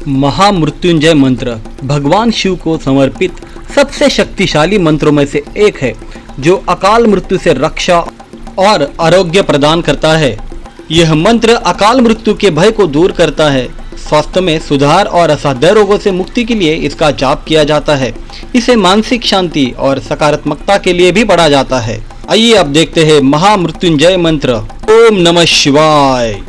महामृत्युंजय मंत्र भगवान शिव को समर्पित सबसे शक्तिशाली मंत्रों में से एक है, जो अकाल मृत्यु से रक्षा और आरोग्य प्रदान करता है। यह मंत्र अकाल मृत्यु के भय को दूर करता है, स्वास्थ्य में सुधार और असाध्य रोगों से मुक्ति के लिए इसका जाप किया जाता है। इसे मानसिक शांति और सकारात्मकता के लिए भी पढ़ा जाता है। आइए अब देखते हैं महामृत्युंजय मंत्र। ओम नमः शिवाय।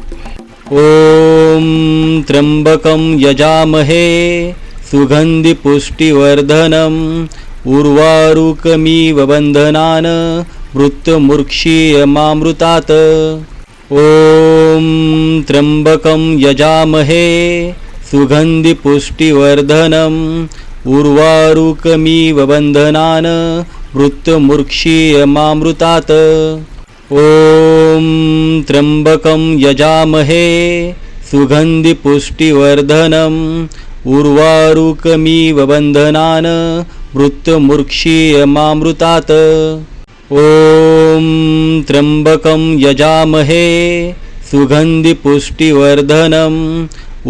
ओम त्र्यंबकं यजामहे सुगंधि पुष्टिवर्धनम उर्वारुकमिव बंधनान् मृत्युमुक्षीयमामृतात्। ओम त्र्यंबकं यजामहे सुगंधि पुष्टिवर्धनम उर्वारुकमिव बंधनान् मृत्युमुक्षीयमामृतात्। ओम त्र्यंबकं यजामहे सुगंधि पुष्टिवर्धनम उर्वारुकमिव बंधनान् मृत्युमुक्षीयमामृतात्। ओम त्र्यंबकं यजामहे सुगंधि पुष्टिवर्धनम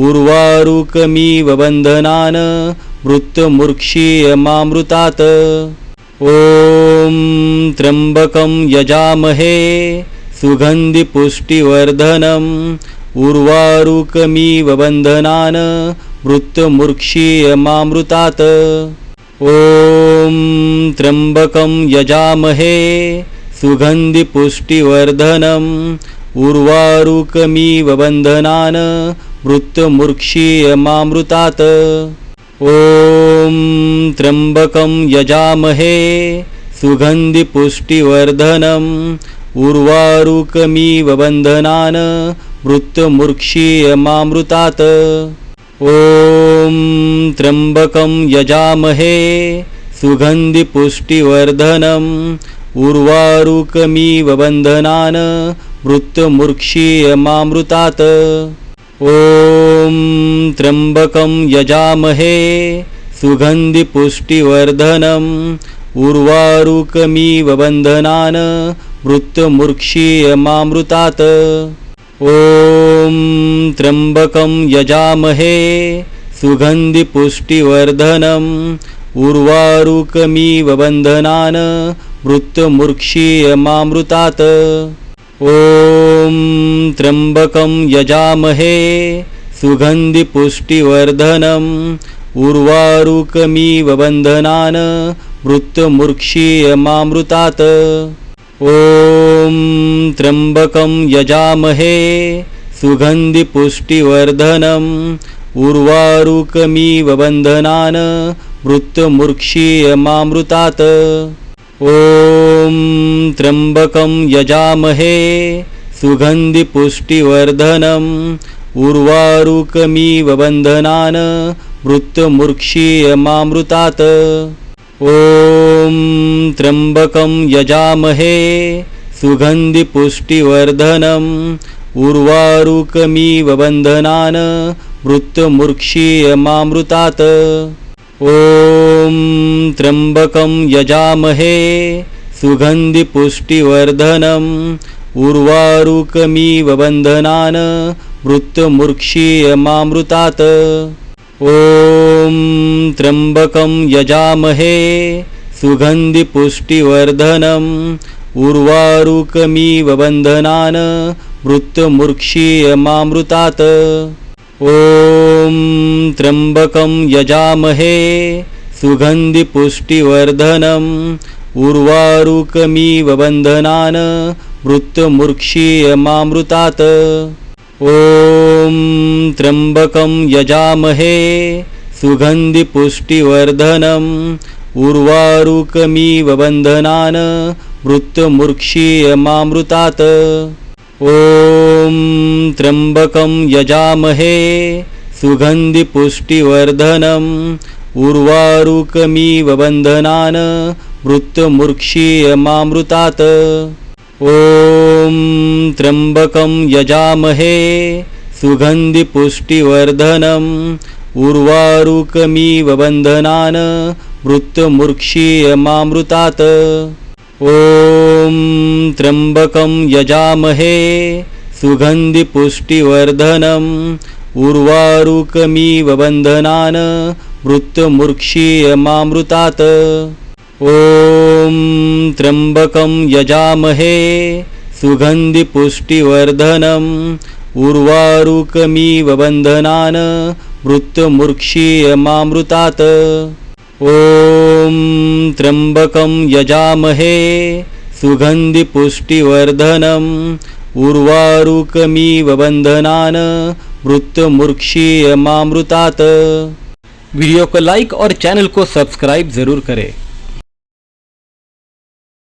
उर्वारुकमिव बंधनान् मृत्युमुक्षीयमामृतात्। ओम त्र्यंबकं यजामहे सुगंधि पुष्टिवर्धनम उर्वारुकमिव बंधनान् मृत्युमुक्षीयमामृतात्। ओम त्र्यंबकं यजामहे सुगंधि पुष्टिवर्धनम उर्वारुकमिव बंधनान् मृत्युमुक्षीयमामृतात्। ओम त्र्यंबकं यजामहे सुगंधि पुष्टिवर्धनम उर्वारुकमिव बंधनान् मृत्युमुक्षीयमामृतात्। ओम त्र्यंबकं यजामहे सुगंधि पुष्टिवर्धनम उर्वारुकमिव बंधनान् मृत्युमुक्षीयमामृतात्। ओम त्र्यंबकं यजामहे सुगंधि पुष्टिवर्धनम उर्वारुकमिव बंधनान् मृत्युमुक्षीयमामृतात्। ओम त्र्यंबकं यजामहे सुगंधि पुष्टिवर्धनम उर्वारुकमिव बंधनान् मृत्युमुक्षीयमामृतात्। ओम त्र्यंबकं यजामहे सुगंधि पुष्टिवर्धनम उर्वारुकमिव बंधनान् मृत्युमुक्षीयमामृतात्। ओम त्र्यंबकं यजामहे सुगंधि पुष्टिवर्धनम उर्वारुकमिव बंधनान् मृत्युमुक्षीयमामृतात्। ओम त्र्यंबकं यजामहे सुगंधि पुष्टिवर्धनम उर्वारुकमिव बंधनान् मृत्युमुक्षीयमामृतात्। ओम त्र्यंबकं यजामहे सुगंधि पुष्टिवर्धनम उर्वारुकमिव बंधनान् मृत्युमुक्षीयमामृतात्। ओम त्र्यंबकं यजामहे सुगंधि पुष्टिवर्धनम उर्वारुकमिव बंधनान् मृत्युमुक्षीयमामृतात्। ओम त्र्यंबकं यजामहे सुगंधि पुष्टिवर्धनम उर्वारुकमिव बंधनान् मृत्युमुक्षीयमामृतात्। ओम त्र्यंबकं यजामहे सुगंधि पुष्टिवर्धनम उर्वारुकमिव बंधनान् मृत्युमुक्षीयमामृतात्। ओम त्र्यंबकं यजामहे सुगंधि पुष्टिवर्धनम उर्वारुकमिव बंधनान् मृत्युमुक्षीयमामृतात्। ओम त्र्यंबकं यजामहे सुगंधि पुष्टिवर्धनम उर्वारुकमिव बंधनान् मृत्युमुक्षीयमामृतात्। ओम त्र्यंबकं यजामहे सुगंधि पुष्टिवर्धनम उर्वारुकमिव बंधनान् मृत्युमुक्षीयमामृतात्। ओम त्र्यंबकं यजामहे सुगंधि पुष्टिवर्धनम उर्वारुकमिव बन्धनान् मृत्युमुर्क्षीयमामृतात्। ॐ त्र्यम्बकं यजामहे सुगन्धिपुष्टिवर्धनम् उर्वारुकमिव बन्धनान् मृत्युमुर्क्षीयमामृतात्। ॐ त्र्यम्बकं यजामहे सुगन्धिपुष्टिवर्धनम् उर्वारुकमिव बन्धनान् मृत्युमुर्क्षीयमामृतात्। वीडियो को लाइक और चैनल को सब्सक्राइब जरूर करें।